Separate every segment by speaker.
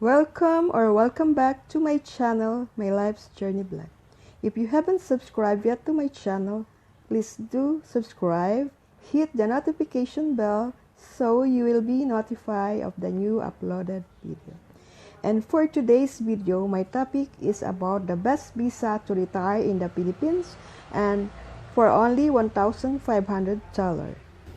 Speaker 1: Welcome back to my channel, My Life's Journey Blog. If you haven't subscribed yet to my channel, please do subscribe, hit the notification bell so you will be notified of the new uploaded video. And for today's video, my topic is about the best visa to retire in the Philippines and for only $1,500.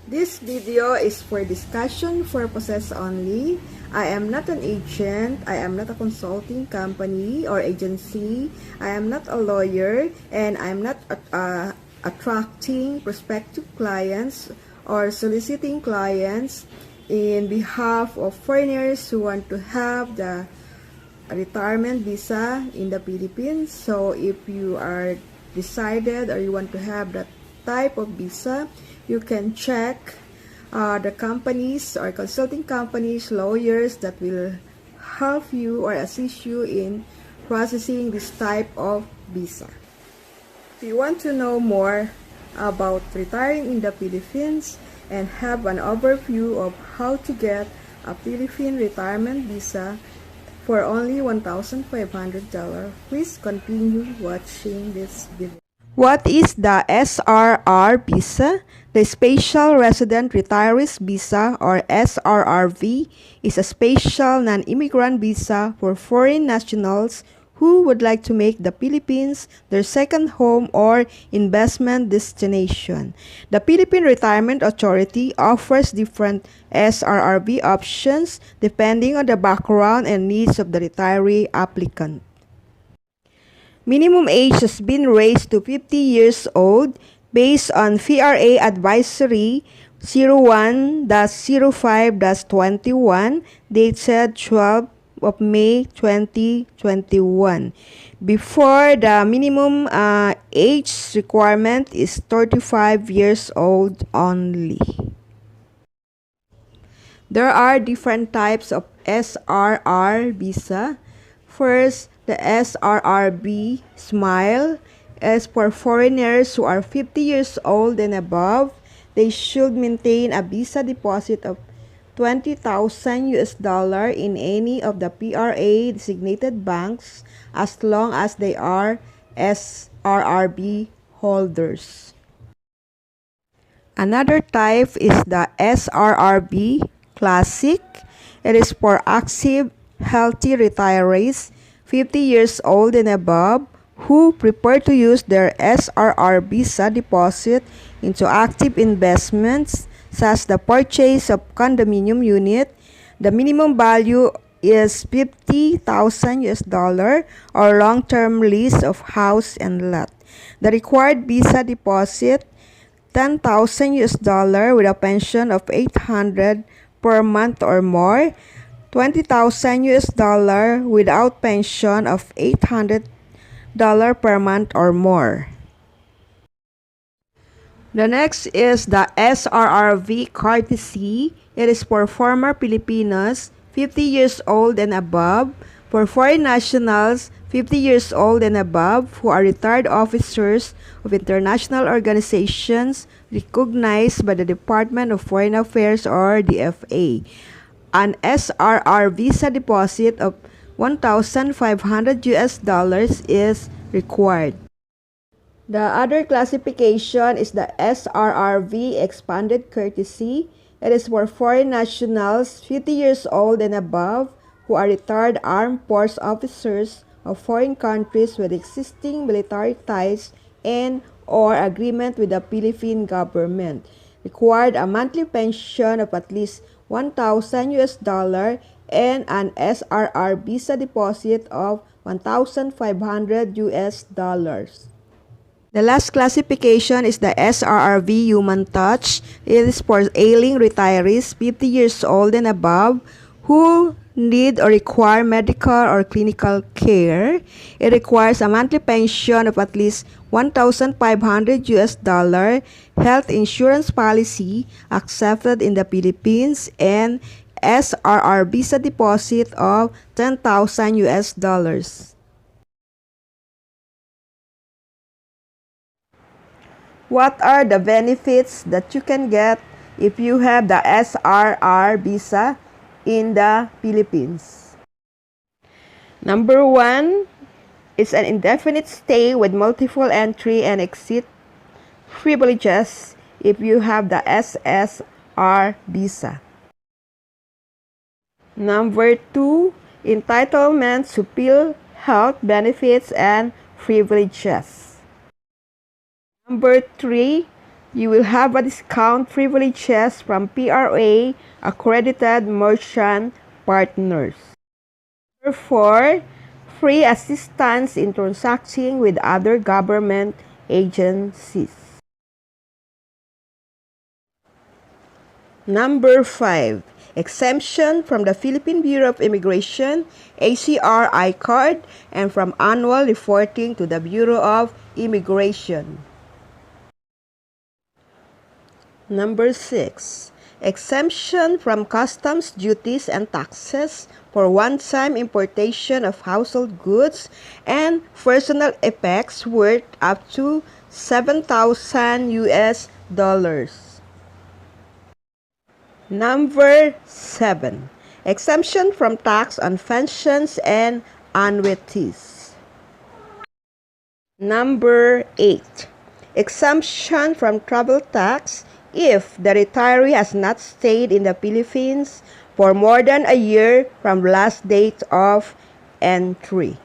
Speaker 1: This video is for discussion purposes only. I am not an agent, I am not a consulting company or agency, I am not a lawyer, and I am not attracting prospective clients or soliciting clients in behalf of foreigners who want to have the retirement visa in the Philippines. So if you are decided or you want to have that type of visa, you can check the companies or consulting companies, lawyers that will help you or assist you in processing this type of visa. If you want to know more about retiring in the Philippines and have an overview of how to get a Philippine retirement visa for only $1,500, please continue watching this video. What is the SRR visa? The Special Resident Retirees Visa or SRRV is a special non-immigrant visa for foreign nationals who would like to make the Philippines their second home or investment destination. The Philippine Retirement Authority offers different SRRV options depending on the background and needs of the retiree applicant. Minimum age has been raised to 50 years old based on FRA Advisory 01-05-21 dated 12 of May 2021. Before, the minimum age requirement is 35 years old only. There are different types of SRR visa. First, the SRRB Smile is for foreigners who are 50 years old and above. They should maintain a visa deposit of $20,000 in any of the PRA designated banks as long as they are SRRB holders. Another type is the SRRB Classic. It is for active, healthy retirees 50 years old and above who prefer to use their SRR visa deposit into active investments such as the purchase of condominium unit. The minimum value is $50,000 or long-term lease of house and lot. The required visa deposit $10,000 with a pension of $800 per month or more. $20,000 without pension of $800 per month or more. The next is the SRRV Courtesy. It is for former Filipinos 50 years old and above, for foreign nationals 50 years old and above who are retired officers of international organizations recognized by the Department of Foreign Affairs or DFA. An SRR visa deposit of $1,500 is required. The other classification is the SRRV Expanded Courtesy. It is for foreign nationals 50 years old and above who are retired armed force officers of foreign countries with existing military ties and or agreement with the Philippine government. Required a monthly pension of at least $1,000 and an SRR visa deposit of $1,500. The last classification is the SRRV Human Touch. It is for ailing retirees 50 years old and above who need or require medical or clinical care. It requires a monthly pension of at least $1,500, health insurance policy accepted in the Philippines, and SRR visa deposit of $10,000. What are the benefits that you can get if you have the SRR visa in the Philippines? Number 1 is an indefinite stay with multiple entry and exit privileges if you have the SSR visa. Number 2, entitlement to Phil health benefits and privileges. Number 3, you will have a discount privileges from PRA accredited merchant partners. Number 4, free assistance in transacting with other government agencies. Number 5, exemption from the Philippine Bureau of Immigration, ACR I-card, and from annual reporting to the Bureau of Immigration. Number 6, exemption from customs duties and taxes for one-time importation of household goods and personal effects worth up to $7,000 US. Number 7, exemption from tax on pensions and annuities. Number 8, exemption from travel tax if the retiree has not stayed in the Philippines for more than a year from last date of entry.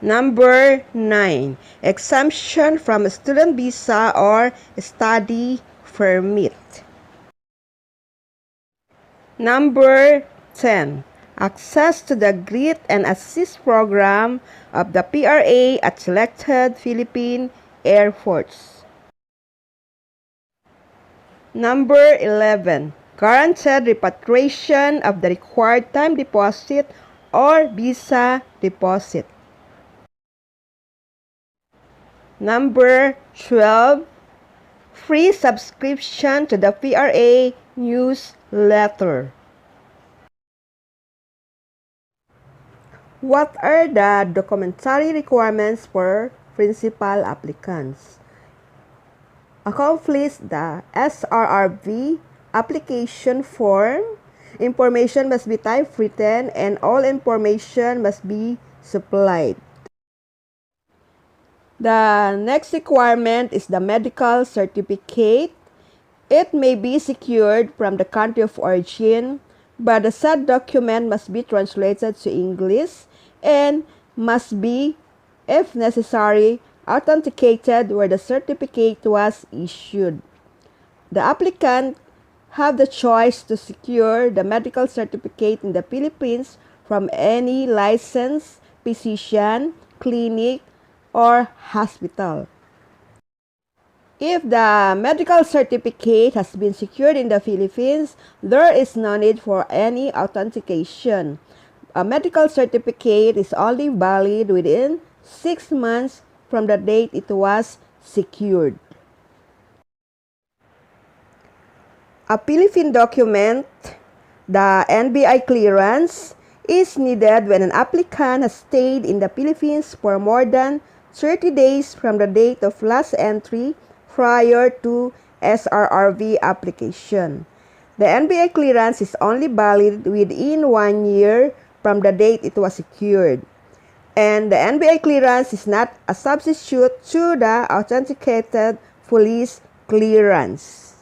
Speaker 1: Number 9, exemption from a student visa or study permit. Number 10, access to the Greet and Assist program of the PRA at selected Philippine airports. Number 11, guaranteed repatriation of the required time deposit or visa deposit. Number 12, free subscription to the PRA newsletter. What are the documentary requirements for principal applicants? Accomplish the SRRV application form. Information must be typewritten and all information must be supplied. The next requirement is the medical certificate. It may be secured from the country of origin, but the said document must be translated to English and must be, if necessary, authenticated where the certificate was issued. The applicant have the choice to secure the medical certificate in the Philippines from any licensed physician, clinic, or hospital. If the medical certificate has been secured in the Philippines, there is no need for any authentication. A medical certificate is only valid within 6 months from the date it was secured. A Philippine document, the NBI clearance, is needed when an applicant has stayed in the Philippines for more than 30 days from the date of last entry prior to SRRV application. The NBI clearance is only valid within 1 year from the date it was secured. And the NBI clearance is not a substitute to the authenticated police clearance.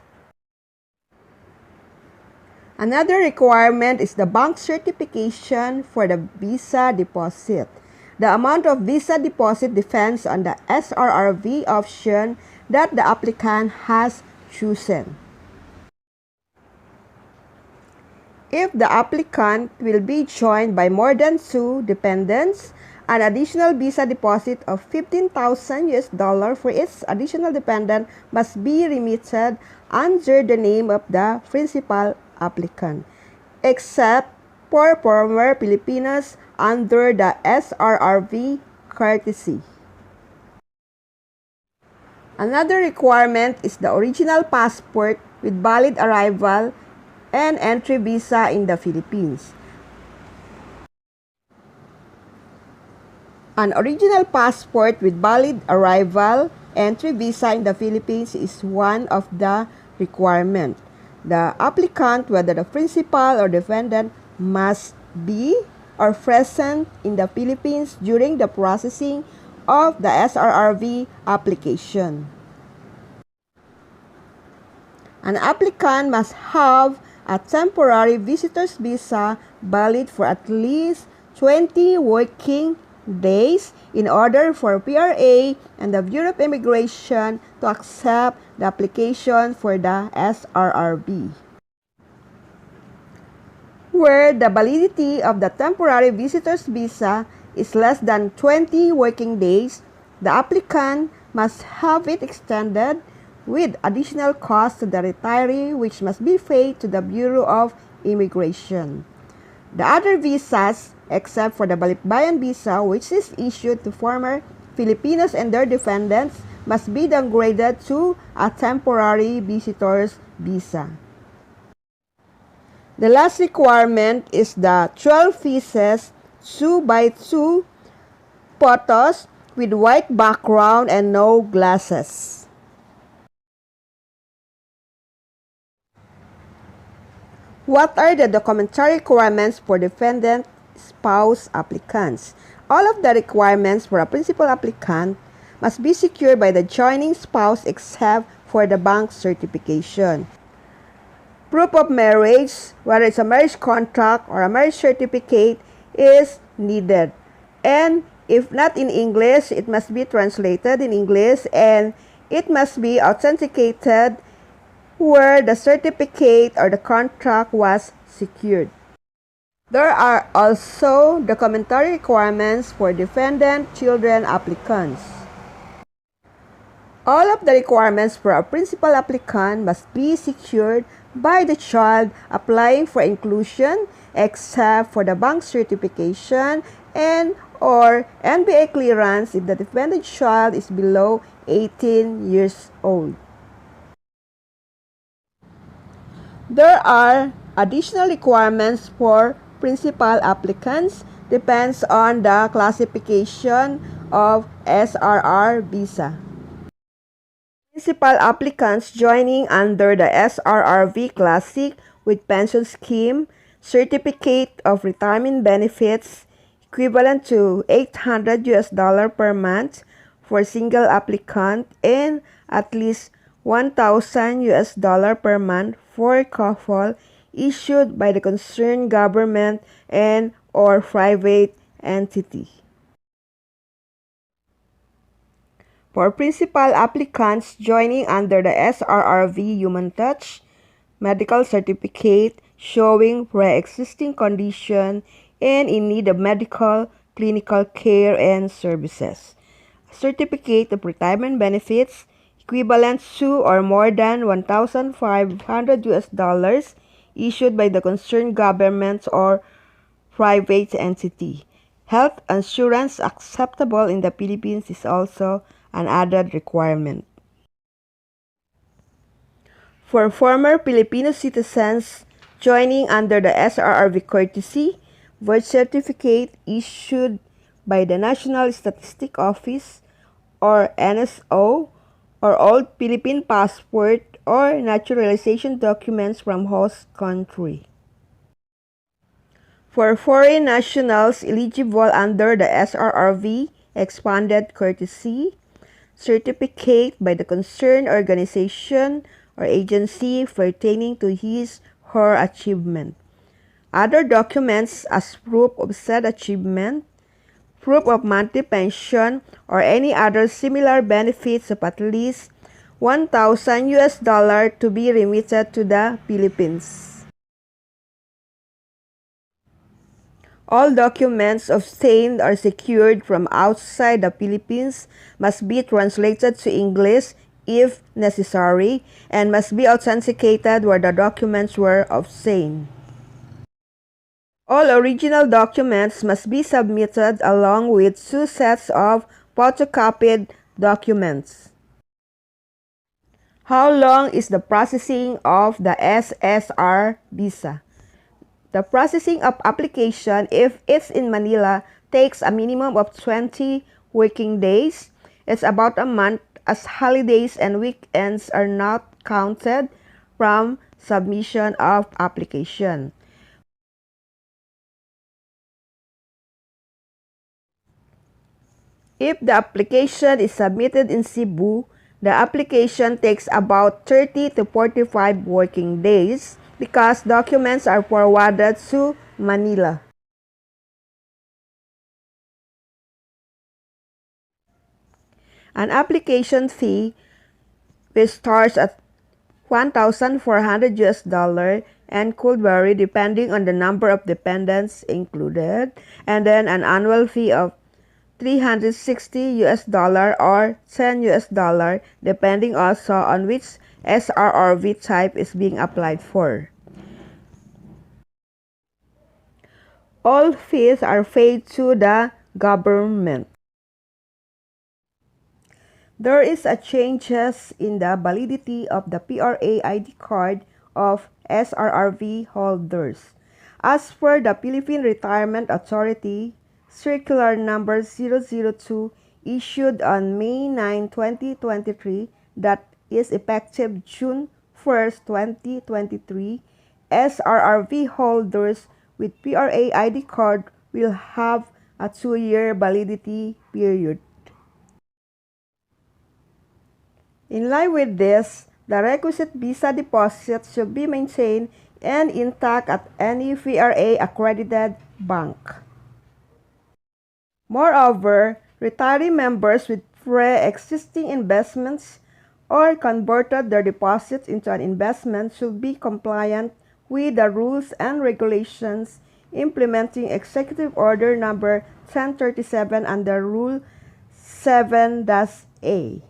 Speaker 1: Another requirement is the bank certification for the visa deposit. The amount of visa deposit depends on the SRRV option that the applicant has chosen. If the applicant will be joined by more than 2 dependents, an additional visa deposit of $15,000 for each additional dependent must be remitted under the name of the principal applicant, except for former Filipinos under the SRRV courtesy. Another requirement is the original passport with valid arrival and entry visa in the Philippines. An original passport with valid arrival, entry visa in the Philippines is one of the requirements. The applicant, whether the principal or defendant, must be or present in the Philippines during the processing of the SRRV application. An applicant must have a temporary visitor's visa valid for at least 20 working days in order for PRA and the Bureau of Immigration to accept the application for the SRRV. Where the validity of the temporary visitor's visa is less than 20 working days, the applicant must have it extended with additional costs to the retiree which must be paid to the Bureau of Immigration. The other visas, except for the balikbayan visa which is issued to former Filipinos and their dependents, must be downgraded to a temporary visitor's visa. The last requirement is the 12 pieces 2x2 photos with white background and no glasses. What are the documentary requirements for defendant spouse applicants? All of the requirements for a principal applicant must be secured by the joining spouse except for the bank certification. Proof of marriage, whether it's a marriage contract or a marriage certificate, is needed. And if not in English, it must be translated in English and it must be authenticated where the certificate or the contract was secured. There are also documentary requirements for defendant children applicants. All of the requirements for a principal applicant must be secured by the child applying for inclusion except for the bank certification and or NBA clearance if the defendant child is below 18 years old. There are additional requirements for principal applicants depends on the classification of SRR visa. Principal applicants joining under the SRRV Classic with pension scheme, certificate of retirement benefits equivalent to $800 per month for single applicant and at least $1,000 per month for couple issued by the concerned government and or private entity. For principal applicants joining under the SRRV Human Touch, medical certificate showing pre-existing condition and in need of medical, clinical care and services. Certificate of retirement benefits equivalent to or more than $1,500 issued by the concerned government or private entity. Health insurance acceptable in the Philippines is also an added requirement. For former Filipino citizens joining under the SRRV courtesy, birth certificate issued by the National Statistic Office or NSO, or old Philippine passport or naturalization documents from host country. For foreign nationals eligible under the SRRV expanded courtesy, certificate by the concerned organization or agency pertaining to his or her achievement. Other documents as proof of said achievement, proof of monthly pension, or any other similar benefits of at least $1,000 to be remitted to the Philippines. All documents obtained or secured from outside the Philippines must be translated to English if necessary and must be authenticated where the documents were obtained. All original documents must be submitted along with 2 sets of photocopied documents. How long is the processing of the SSR visa? The processing of application, if it's in Manila, takes a minimum of 20 working days. It's about a month as holidays and weekends are not counted from submission of application. If the application is submitted in Cebu, the application takes about 30 to 45 working days because documents are forwarded to Manila. An application fee which starts at $1,400 and could vary depending on the number of dependents included, and then an annual fee of $360 or $10 depending also on which SRRV type is being applied for. All fees are paid to the government. There is a changes in the validity of the PRA ID card of SRRV holders. As per the Philippine Retirement Authority, Circular Number 002 issued on May 9, 2023 that is effective June 1st, 2023, SRRV holders with PRA ID card will have a 2-year validity period. In line with this, the requisite visa deposit should be maintained and intact at any PRA-accredited bank. Moreover, retiree members with pre-existing investments or converted their deposits into an investment should be compliant with the rules and regulations implementing Executive Order Number 1037 under Rule 7-A.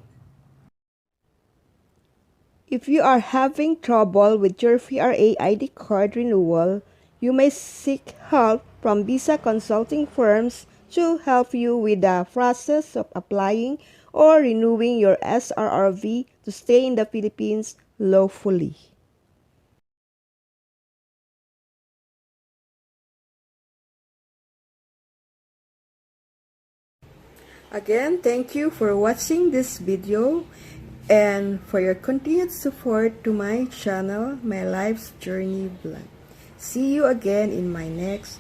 Speaker 1: If you are having trouble with your PRA ID card renewal, you may seek help from visa consulting firms to help you with the process of applying or renewing your SRRV to stay in the Philippines lawfully. Again, thank you for watching this video and for your continued support to my channel, My Life's Journey Vlog. See you again in my next